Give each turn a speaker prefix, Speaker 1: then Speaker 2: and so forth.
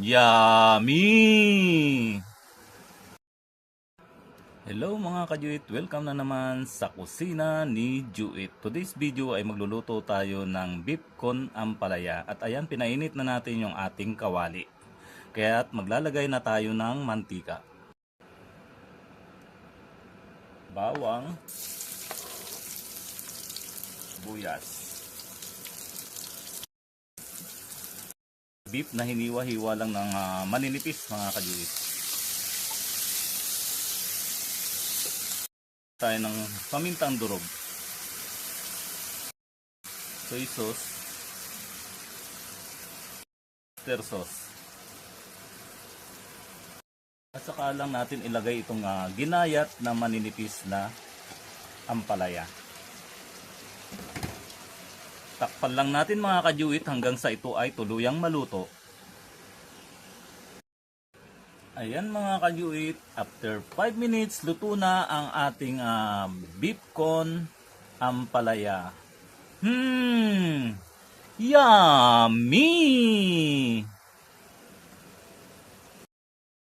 Speaker 1: Yummy! Hello mga kajuit, welcome na naman sa kusina ni Juit. Today's video ay magluluto tayo ng beef con ampalaya. At ayan, pinainit na natin yung ating kawali. Kaya maglalagay na tayo ng mantika, bawang, buyas, beef na hiniwa-hiwa lang ng maninipis mga kajuit. Tayo ng pamintang durog, soy sauce, oyster sauce, at saka lang natin ilagay itong ginayat na maninipis na ampalaya. Takpan lang natin mga kajuit hanggang sa ito ay tuluyang maluto. Ayan mga kajuit, after 5 minutes luto na ang ating beef con ampalaya. Yummy!